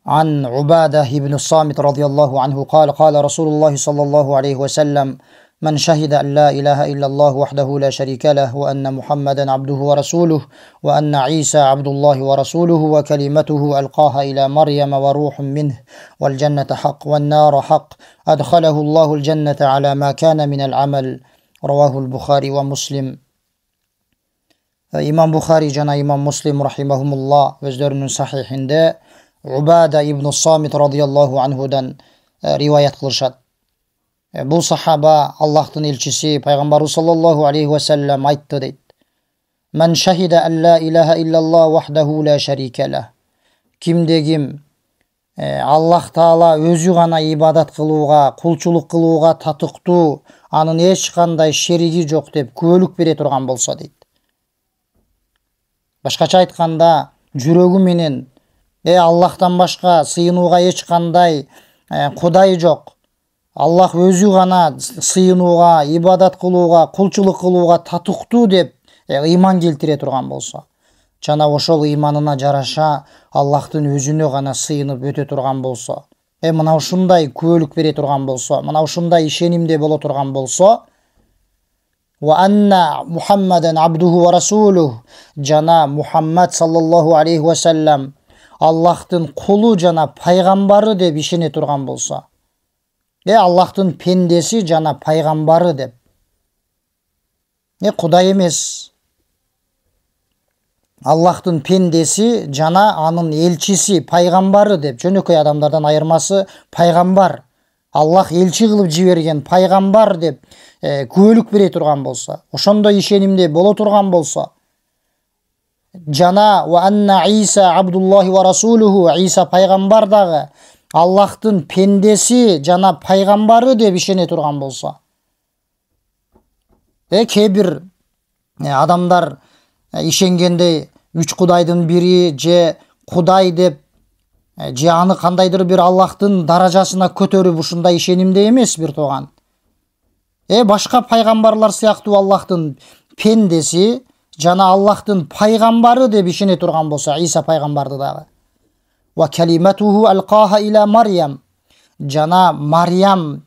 عن عبادة بن الصامت رضي الله عنه قال قال رسول الله صلى الله عليه وسلم من شهد أن لا إله إلا الله وحده لا شريك له وأن محمدا عبده ورسوله وأن عيسى عبد الله ورسوله وكلمته ألقاها إلى مريم وروح منه والجنة حق والنار حق أدخله الله الجنة على ما كان من العمل رواه البخاري ومسلم. İmam Bukhari jana İmam Muslim rahimahumullah özlerinin sahihinde Ubada ibn Samit radıyallahu anhudan rivayet kılışat. Bu sahaba Allah'ın elçisi Peygamber sallallahu aleyhi ve sellem aytdı deydi. Men şehide en la ilahe illallah vahdehu la şerike leh. Kimdegim Allah Taala özü gana ibadat kılууга, kulçuluk kılууга tatıktуу, anın eç kanday şerigi jok dep күбөлүк бере турган болсо дейт. Başkaça aytkanda, жүрөгү менен Allah'tan başka sıyınууга eç kanday Kuday жок. Allah özü gana sıyınууга, ibadat kılууга, kulçuluk kılууга tatыктуу деп ыйман келтире турган болсо, жана ошол ыйманына жараша Allah'тын өзүнө гана сыйынып өтө турган болсо, мына ушундай күбөлүк бере турган болсо, мына ушундай ишенимде боло турган болсо, wa anna Muhammeden abduhu ve rasuluh, jana Muhammed sallallahu aleyhi ve sellem Allah'tın kulu jana paygambары деп ишене турган болсо, Allah'tın pendesi jana paygambары деп, Kuday emес, Allah'tın pendesi jana anın elçisi, paygambары деп, жөнөкөй adamlardan ayırması paygambar, Allah elçi kılıp жиберген paygambар деп күбөлүк бере турган болсо, ошондой ишенимде боло турган болсо, жана ва анна Иса абдуллахи ва расулуху, Иса пайгамбар дагы Allah'tın pendesi жана пайгамбары деп ишене турган болсо, кээ бир адамдар ишенгенде үч кудайдын бири же Кудай деп же аны кандайдыр бир Аллахтын даражасына көтөрүп ушундай ишенимде эмес бир тууган. Башка пайгамбарлар сыяктуу Аллахтын пендеси жана Аллахтын пайгамбары деп ишене турган болсо, Иса пайгамбарды дагы. Ва калиматуху алқаха ила Марьям, жана Марьям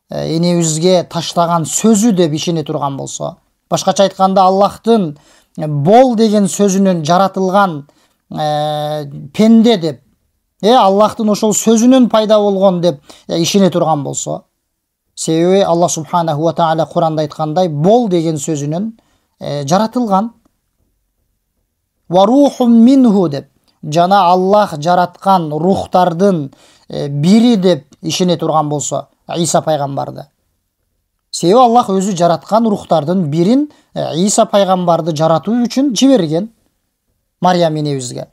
энебизге таштаган сөзү деп ишене турган болсо, башкача айтканда Аллахтын бол деген сөзүнөн жаратылган пенде деп, Аллахтын ошол сөзүнөн пайда болгон деп ишене турган болсо, себеби Аллах субханаху ва таала Куранда айткандай бол деген сөзүнөн жаратылган. Ва рухун минху деп, жана Аллах жараткан рухтардын бири деп ишене турган болсо, Иса пайгамбарды. Себеби Аллах өзү жараткан рухтардын бирин Иса пайгамбарды жаратуу үчүн жиберген Марьям энебизге.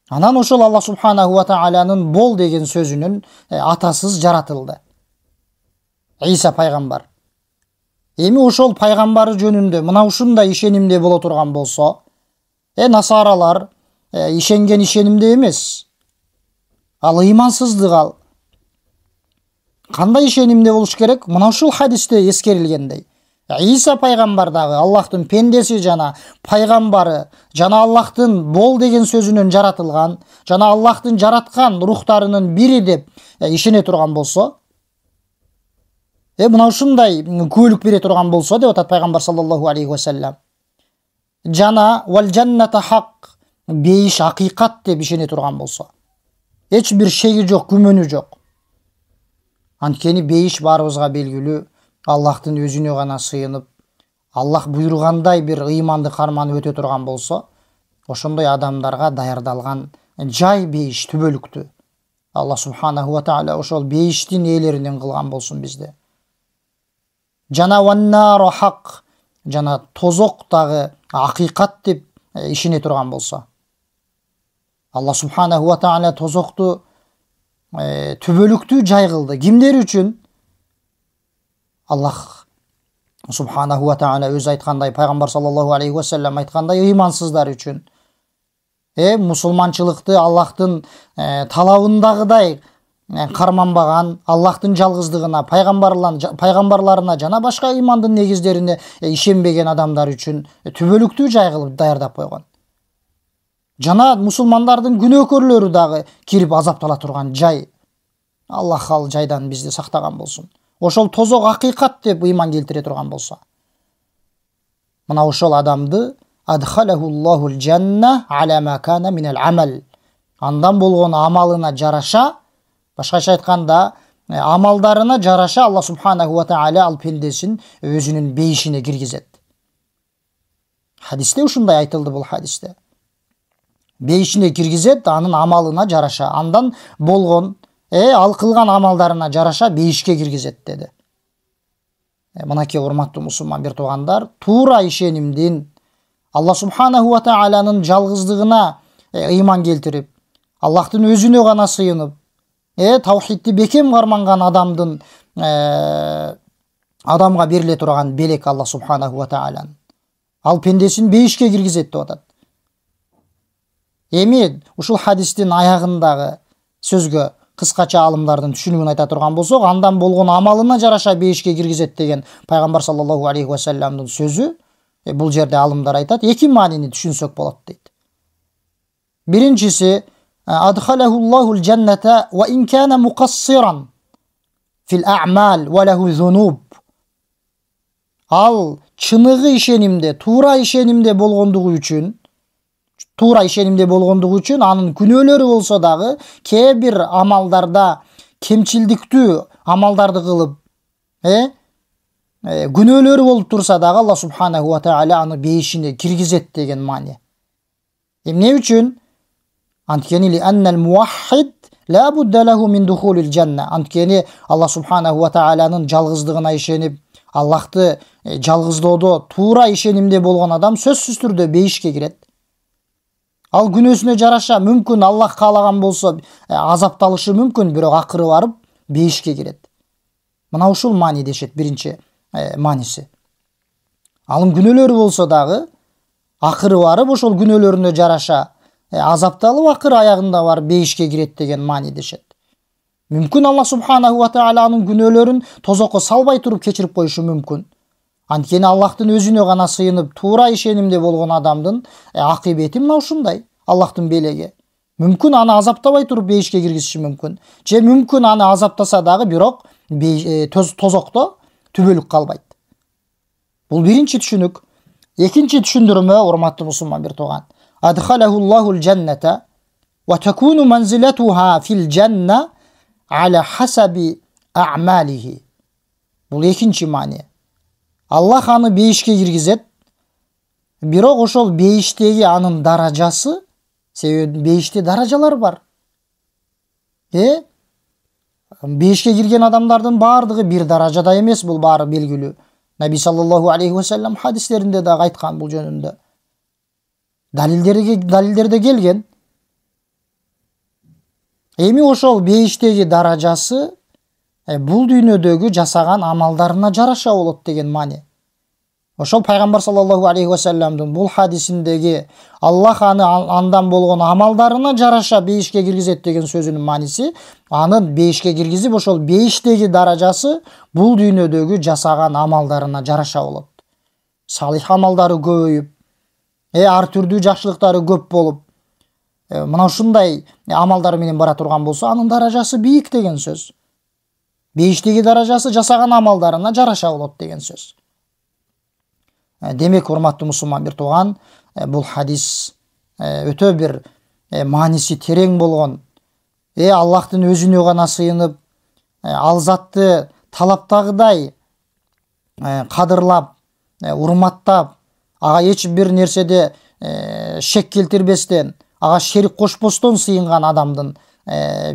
Анан ошол Аллах субханаху ва тааланын бол деген сөзүнүн атасыз жаратылды Иса пайгамбар. Эми ошол пайгамбары жөнүндө мына ушундай ишенимде боло турган болсо, насаралар ишенген ишенимде эмес, ал ыймансыздык. Ал кандай ишенимде болуш керек? Мына ушул хадисте эскерилгендей, Иса пайгамбар дагы Аллахтын пендеси жана пайгамбары, жана Аллахтын бол деген сөзүнөн жаратылган, жана Аллахтын жараткан рухтарынын бири деп ишене турган болсо, мына ушундай күбөлүк бере турган болсо деп атат пайгамбар саллаллаху алейхи ва саллям. Жана вал жанната хак, бейиш акыйкат деп ишене турган болсо, эч бир шеги жок, күмөнү жок. Анткени бейиш баарыбызга белгилүү, Аллахтын өзүнө гана сыйынып, Аллах буйругандай бир ыйманды карманып өтө турган болсо, ошондой адамдарга даярдалган жай бейиш түбөлүктү. Аллах субханаху ва таала ошол бейиштин ээлеринен кылган болсун бизди. Жана ваннару хак, жана тозок дагы акыйкат деп ишене турган болсо, Аллах субханаху ва таала тозокту түбөлүктүү жай кылды. Кимдер үчүн? Аллах субханаху ва таала өзү айткандай, пайгамбар саллаллаху алейхи ва саллям айткандай, ыймансыздар үчүн. Мусулманчылыкты Аллахтын талабындагыдай карманбаган, Аллахтын жалгыздыгына, пайгамбарларына жана башка ыймандын негиздерине ишенбеген адамдар үчүн түбөлүктүү жай кылып даярдап койгон. жана мусулмандардын күнөөкөрлөрү дагы кирип азаптала турган жай. Аллах ал жайдан бизди сактаган болсун. Ошол тозок акыйкат деп ыйман келтире турган болсо, мына ошол адамды адхалахуллахул жанна ала ма кана минал амал, андан болгон амалына жараша, башкача айтканда амалдарына жараша Алла субханаху ва тааля ал пендесин өзүнүн бейишине киргизет. Хадисте ушундай айтылды, бул хадисте. Бейишине киргизет, анын амалына жараша, андан болгон ал кылган амалдарына жараша бейишке киргизет деди. Мынакей урматтуу мусулман бир туугандар, туура ишенимдин Алла субханаху ва таалянын жалгыздыгына ыйман келтирип, Аллахтын өзүнө гана сыйынып, таухидти бекем карманган адамга бериле турган белек Алла субханаху ва таалянын. Ал пендесин бейишке киргизет деп атат. Эми ушул хадистин аягындагы сөзгө кыскача алымдардын түшүнүгүн айта турган болсок, андан болгон амалына жараша бейишке киргизет деген пайгамбар саллаллаху алейхи ва салламдын сөзү, бул жерде алымдар айтат, эки маанини түшүнсөк болот дейт. Биринчиси, адхалахуллахул жанната ва ин кана мукассиран фил а'мал ва лаху зунуб. Ал чыныгы ишенимде, туура ишенимде болгондугу үчүн анын күнөөлөрү болсо дагы, кээ бир амалдарда кемчилдиктүү амалдарды кылып, күнөөлөрү болуп турса дагы Алла субханаху ва тааля аны бейишине киргизет деген маани. Эмне үчүн? Анткени ли аннал муаххид ла будда лаху мин духулил жанна. Анткени Алла субханаху ва таалянын жалгыздыгына ишенип, Аллахты жалгыздоодо туура ишенимде болгон адам сөзсүз түрдө бейишке кирет. Ал күнөөсүнө жараша мүмкүн Аллах каалаган болсо азапталышы мүмкүн, бирок акыры барып бейишке кирет. Мына ушул маани дешет, биринчи мааниси. Алын күнөөлөрү болсо дагы акыры барып ошол күнөөлөрүнө жараша азапталып, акыры аягында барып бейишке кирет деген маани дешет. Мүмкүн Алла субханаху ва тааля анын күнөөлөрүн тозокко салбай туруп кечирип коюшу мүмкүн. Анткени Аллахтын өзүнө гана сыйынып, туура ишенимде болгон адамдын акыбети мына ушундай, Аллахтын белеги. Мүмкүн аны азаптабай туруп бейишке киргизиши мүмкүн. Же мүмкүн аны азаптаса дагы, бирок тозокто түбөлүк калбайт. Бул биринчи түшүнүк. Экинчи түшүндүрмө, урматтуу мусулман бир тууган. Адхалахуллахул жанната ва такуну манзилатуха фил жанна ала хасаби а'малихи. Бул экинчи маани. Аллах аны бейишке киргизет, бирок ошол бейиштеги анын даражасы, себеби бейиште даражалар бар. Бейишке кирген адамдардын баардыгы бир даражада эмес, бул баары белгилүү. Наби саллаллаху алейхи ва саллям хадистеринде дагы айткан бул жөнүндө. Далилдерде келген. Эми ошол бейиштеги даражасы бул дүйнөдөгү жасаган амалдарына жараша болот деген маани. Ошол пайгамбар саллаллаху алейхи ва салламдын бул хадисиндеги Аллах аны андан болгон амалдарына жараша бейишке киргизет деген сөзүнүн мааниси, анын бейишке киргизип, ошол бейиштеги даражасы бул дүйнөдөгү жасаган амалдарына жараша болот. Салих амалдары көбөйүп, ар түрдүү жакшылыктары көп болуп, мына ушундай амалдар менен бара турган болсо, анын даражасы бийик деген сөз. Бейиштеги даражасы жасаган амалдарына жараша болот деген сөз. Демек, урматтуу мусулман бир тууган, бул хадис өтө бир мааниси терең болгон, Аллахтын өзүнө гана сыйынып, ал затты талаптагыдай кадырлап, урматтап, ага эч бир нерседе шек келтирбестен, ага шерик кошпостон сыйынган адамдын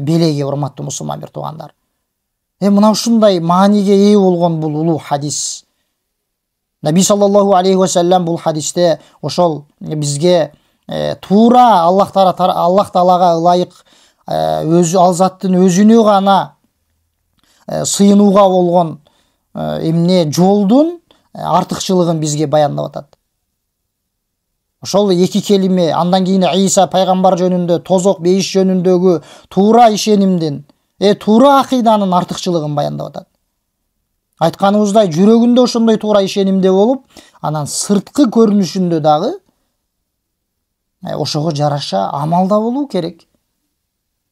белеги, урматтуу мусулман бир туугандар. Мына ушундай мааниге ээ болгон бул улуу хадис. Наби саллаллаху алейхи ва саллям бул хадисте ошол бизге туура Аллах Таалага ылайык өзү ал заттын өзүнө гана сыйынууга болгон эмне жолдун артыкчылыгын бизге баяндап атат. Ошол эки келиме, андан кийин Иса пайгамбар жөнүндө, тозок бейиш жөнүндөгү туура ишенимдин, туура акыйданын артыкчылыгын баяндап атат. Айтканыбыздай, жүрөгүндө ошондой туура ишенимде болуп, анан сырткы көрүнүшүндө дагы ошого жараша амалда болуу керек.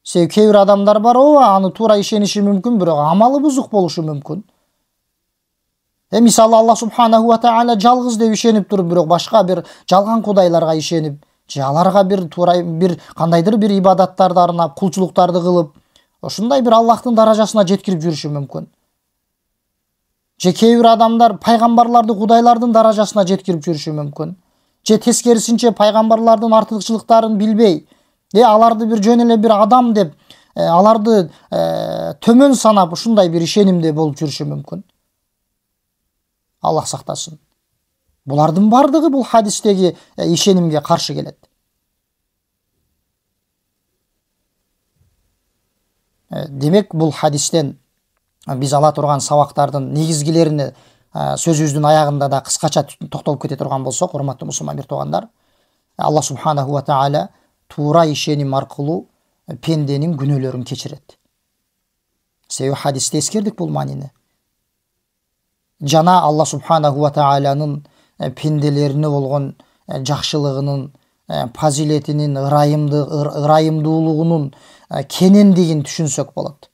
Себеби кээ бир адамдар бар, аны туура ишениши мүмкүн, бирок амалы бузук болушу мүмкүн. Мисалы Аллах субханаху ва таала жалгыз деп ишенип туруп, бирок башка бир жалган кудайларга ишенип, же аларга бир туура бир кандайдыр бир ибадаттарды арнап, кулчулуктарды кылып, ошундай бир Аллахтын даражасына жеткирип жүрүшү мүмкүн. Же кээ бир адамдар пайгамбарларды кудайлардын даражасына жеткирип жүрүшү мүмкүн. Же тескерисинче пайгамбарлардын артыкчылыктарын билбей, аларды бир жөн эле бир адам деп, аларды төмөн санап, ушундай бир ишенимде болуп жүрүшү мүмкүн. Аллах сактасын. Булардын бардыгы бул хадистеги ишенимге каршы келет. Демек, бул хадистен биз ала турган сабактардын негизгилерине сөзүбүздүн аягында да кыскача токтолуп кете турган болсок, урматтуу мусулман бир туугандар, Аллах субханаху ва таала туура ишеним аркылуу пенденин күнөөлөрүн кечирет. Себеби хадисте эскердик бул маанини. Жана Аллах субханаху ва тааланын пенделерине болгон жакшылыгынын, фазилетинин, ырайымдуулугунун кенендигин түшүнсөк болот.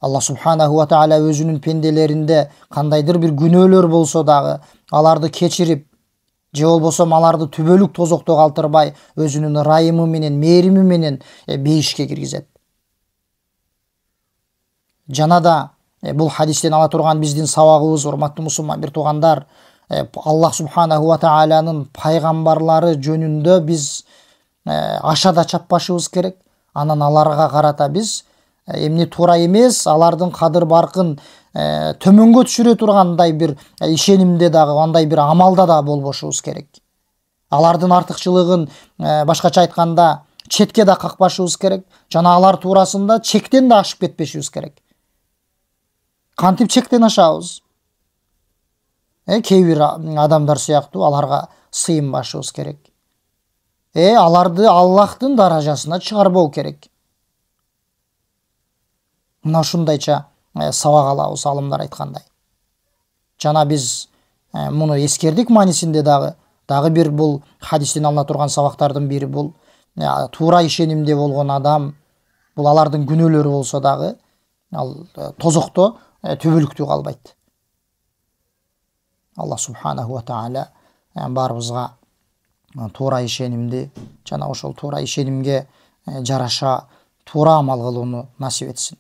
Аллах субханаху ва таала өзүнүн пенделеринде кандайдыр бир күнөөлөр болсо дагы аларды кечирип, же болбосо аларды түбөлүк тозокто калтырбай, өзүнүн ырайымы менен, мээрими менен бейишке киргизет. Жана да бул хадистен ала турган биздин сабагыбыз, урматтуу мусулман бир туугандар, Аллах субханаху ва тааланын пайгамбарлары жөнүндө биз ашада чаппашыбыз керек. Анан аларга карата биз эмне туура эмес, алардын кадыр баркын төмөнгө түшүрө тургандай бир ишенимде дагы, андай бир амалда да болбошубуз керек. Алардын артыкчылыгын, башкача айтканда, четке да какпашыбыз керек. Жана алар туурасында чектен да ашып кетпешибиз керек. Кантип чектен ашабыз? Кээ бир адамдар сыяктуу аларга сыйынбашыбыз керек. Аларды Аллахтын даражасына чыгарбоо керек. Мына ушундайча сабак алабыз, алымдар айткандай. Жана биз муну эскердик маанисинде дагы бир бул хадистен алына турган сабактардын бири бул туура ишенимде болгон адам, бул алардын күнөөлөрү болсо дагы ал тозокто түбөлүктүү калбайт. Аллах субханаху ва таала баарыбызга туура ишенимди жана ошол туура ишенимге жараша туура амал кылууну насип этсин.